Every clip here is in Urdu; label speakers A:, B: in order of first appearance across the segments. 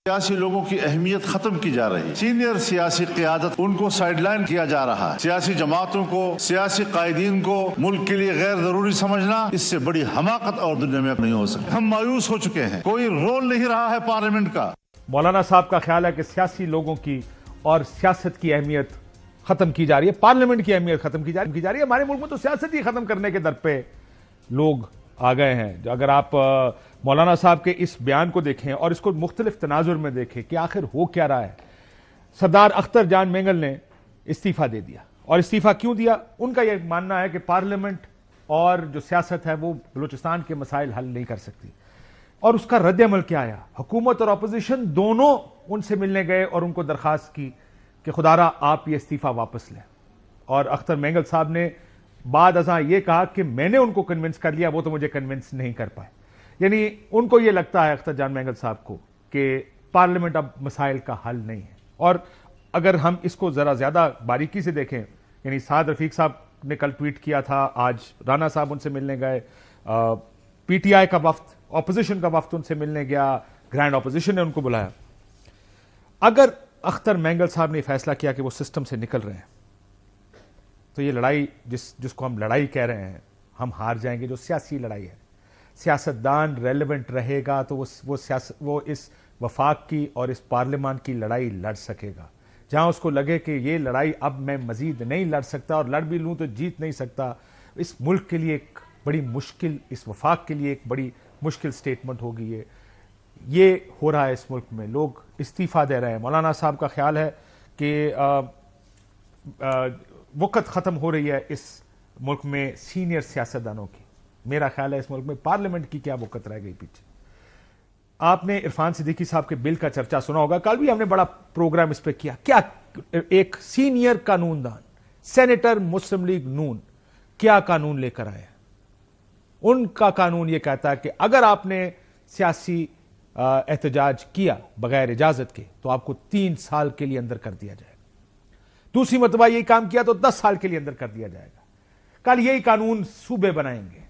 A: سیاسی لوگوں کی اہمیت ختم کی جا رہی ہے، سینئر سیاسی قیادت ان کو سائیڈ لائن کیا جا رہا ہے، سیاسی جماعتوں کو، سیاسی قائدین کو ملک کے لیے غیر ضروری سمجھنا، اس سے بڑی حماقت اور دنیا میں نہیں ہو سکتی۔ ہم مایوس ہو چکے ہیں، کوئی رول نہیں رہا ہے پارلیمنٹ کا۔
B: مولانا صاحب کا خیال ہے کہ سیاسی لوگوں کی اور سیاست کی اہمیت ختم کی جا رہی ہے، پارلیمنٹ کی اہمیت ختم کی جا رہی ہے۔ ہمارے ملک میں تو سیاست ہی ختم کرنے کے در پہ لوگ آ گئے ہیں۔ اگر آپ مولانا صاحب کے اس بیان کو دیکھیں اور اس کو مختلف تناظر میں دیکھیں کہ آخر ہو کیا رہا ہے، سردار اختر جان مینگل نے استعفیٰ دے دیا، اور استعفیٰ کیوں دیا؟ ان کا یہ ماننا ہے کہ پارلیمنٹ اور جو سیاست ہے وہ بلوچستان کے مسائل حل نہیں کر سکتی، اور اس کا رد عمل کیا آیا؟ حکومت اور اپوزیشن دونوں ان سے ملنے گئے اور ان کو درخواست کی کہ خدا را آپ یہ استعفیٰ واپس لیں، اور اختر مینگل صاحب نے بعد ازاں یہ کہا کہ میں نے ان کو کنونس کر لیا، وہ تو مجھے کنونس نہیں کر پائے۔ یعنی ان کو یہ لگتا ہے، اختر جان مینگل صاحب کو، کہ پارلیمنٹ اب مسائل کا حل نہیں ہے۔ اور اگر ہم اس کو ذرا زیادہ باریکی سے دیکھیں، یعنی سعد رفیق صاحب نے کل ٹویٹ کیا تھا، آج رانا صاحب ان سے ملنے گئے، پی ٹی آئی کا وفد، اپوزیشن کا وفد ان سے ملنے گیا، گرینڈ اپوزیشن نے ان کو بلایا۔ اگر اختر مینگل صاحب نے فیصلہ کیا کہ وہ سسٹم سے نکل رہے ہیں، تو یہ لڑائی جس کو ہم لڑائی کہہ رہے ہیں، ہم ہار جائیں گے۔ جو سیاسی لڑائی ہے، سیاستدان ریلیونٹ رہے گا تو وہ اس وفاق کی اور اس پارلیمان کی لڑائی لڑ سکے گا۔ جہاں اس کو لگے کہ یہ لڑائی اب میں مزید نہیں لڑ سکتا، اور لڑ بھی لوں تو جیت نہیں سکتا، اس ملک کے لیے ایک بڑی مشکل، اس وفاق کے لیے ایک بڑی مشکل سٹیٹمنٹ ہوگی۔ یہ ہو رہا ہے اس ملک میں، لوگ استعفیٰ دے رہے ہیں۔ مولانا صاحب کا خیال ہے کہ وقت ختم ہو رہی ہے اس ملک میں سینئر سیاستدانوں کی۔ میرا خیال ہے اس ملک میں پارلیمنٹ کی کیا وقت رہ گئی پیچھے۔ آپ نے عرفان صدیقی صاحب کے بل کا چرچا سنا ہوگا، کل بھی ہم نے بڑا پروگرام اس پہ کیا۔ کیا ایک سینئر قانون دان، سینیٹر مسلم لیگ نون، کیا قانون لے کر آئے ہیں؟ ان کا قانون یہ کہتا ہے کہ اگر آپ نے سیاسی احتجاج کیا بغیر اجازت کے تو آپ کو 3 سال کے لیے اندر کر دیا جائے گا، دوسری مرتبہ یہی کام کیا تو 10 سال کے لیے اندر کر دیا جائے گا۔ کل یہی قانون صوبے بنائیں گے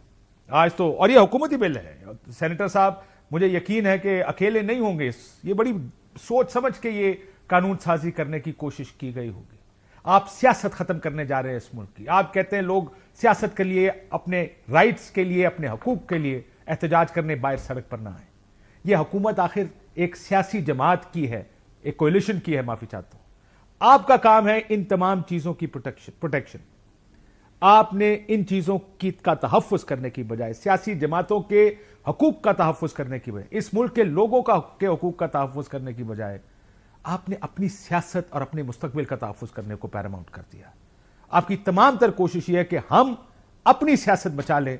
B: آج تو، اور یہ حکومتی بل ہے۔ سینیٹر صاحب مجھے یقین ہے کہ اکیلے نہیں ہوں گے، یہ بڑی سوچ سمجھ کے یہ قانون سازی کرنے کی کوشش کی گئی ہوگی۔ آپ سیاست ختم کرنے جا رہے ہیں اس ملک کی۔ آپ کہتے ہیں لوگ سیاست کے لیے، اپنے رائٹس کے لیے، اپنے حقوق کے لیے احتجاج کرنے باہر سڑک پر نہ آئیں۔ یہ حکومت آخر ایک سیاسی جماعت کی ہے، ایک کولیشن کی ہے، معافی چاہتا ہوں۔ آپ کا کام ہے ان تمام چیزوں کی پروٹیکشن۔ آپ نے ان چیزوں کا تحفظ کرنے کی بجائے، سیاسی جماعتوں کے حقوق کا تحفظ کرنے کی بجائے، اس ملک کے لوگوں کے حقوق کا تحفظ کرنے کی بجائے، آپ نے اپنی سیاست اور اپنے مستقبل کا تحفظ کرنے کو پیراماؤنٹ کر دیا۔ آپ کی تمام تر کوشش یہ ہے کہ ہم اپنی سیاست بچا لیں،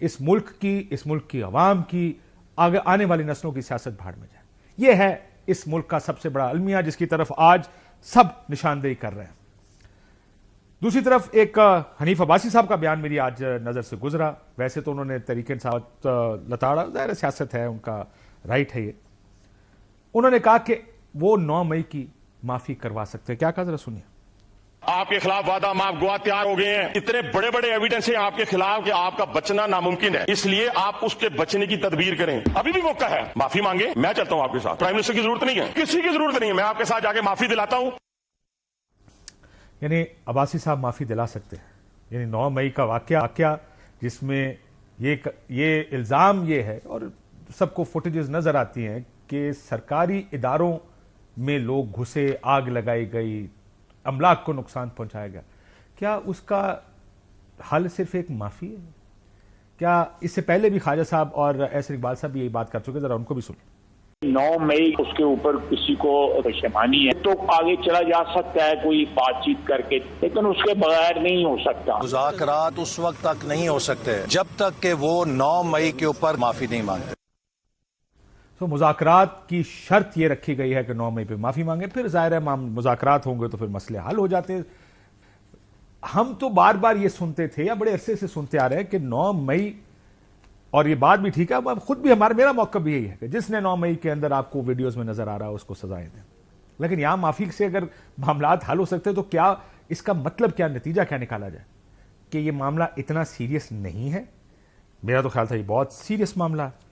B: اس ملک کی عوام کی، آنے والی نسلوں کی سیاست بھاڑ میں جائے۔ یہ ہے اس ملک کا سب سے بڑا المیہ، جس کی طرف آج سب نشاندہی کر رہے ہیں۔ دوسری طرف ایک حنیف عباسی صاحب کا بیان میری آج نظر سے گزرا۔ ویسے تو انہوں نے تحریک انصاف لتاڑا، ظاہر سیاست ہے، ان کا رائٹ ہے یہ۔ انہوں نے کہا کہ وہ 9 مئی کی معافی کروا سکتے ہیں۔ کیا کہا ذرا سنیے۔
C: آپ کے خلاف وعدہ معاف گواہ تیار ہو گئے ہیں، اتنے بڑے بڑے ایویڈنس ہیں آپ کے خلاف کہ آپ کا بچنا ناممکن ہے، اس لیے آپ اس کے بچنے کی تدبیر کریں۔ ابھی بھی موقع ہے، معافی مانگے، میں چلتا ہوں آپ کے ساتھ۔ پرائم منسٹر کی ضرورت نہیں ہے، کسی کی ضرورت نہیں ہے، میں آپ کے ساتھ جا کے معافی دلاتا ہوں۔
B: یعنی عباسی صاحب معافی دلا سکتے ہیں۔ یعنی 9 مئی کا واقعہ جس میں یہ الزام یہ ہے، اور سب کو فوٹیجز نظر آتی ہیں کہ سرکاری اداروں میں لوگ گھسے، آگ لگائی گئی، املاک کو نقصان پہنچایا گیا۔ کیا اس کا حل صرف ایک معافی ہے؟ کیا اس سے پہلے بھی خواجہ صاحب اور ایسر اقبال صاحب بھی یہی بات کر چکے؟ ذرا ان کو بھی سنیں۔
D: 9 مئی اس کے اوپر کسی کو پشیمانی ہے تو آگے چلا جا سکتا ہے کوئی بات چیت کر کے، لیکن اس کے بغیر نہیں ہو سکتا۔
E: مذاکرات اس وقت تک نہیں ہو سکتے جب تک کہ وہ 9 مئی کے اوپر معافی نہیں مانگتے۔
B: تو مذاکرات کی شرط یہ رکھی گئی ہے کہ 9 مئی پہ معافی مانگے، پھر ظاہر ہے مذاکرات ہوں گے تو پھر مسئلے حل ہو جاتے۔ ہم تو بار بار یہ سنتے تھے، یا بڑے عرصے سے سنتے آ رہے ہیں کہ 9 مئی، اور یہ بات بھی ٹھیک ہے، خود بھی میرا موقع بھی یہی ہے کہ جس نے 9 مئی کے اندر آپ کو ویڈیوز میں نظر آ رہا ہے اس کو سزائیں دیں۔ لیکن یہاں معافی سے اگر معاملات حل ہو سکتے تو کیا اس کا مطلب، کیا نتیجہ کیا نکالا جائے؟ کہ یہ معاملہ اتنا سیریس نہیں ہے؟ میرا تو خیال تھا یہ بہت سیریس معاملہ ہے۔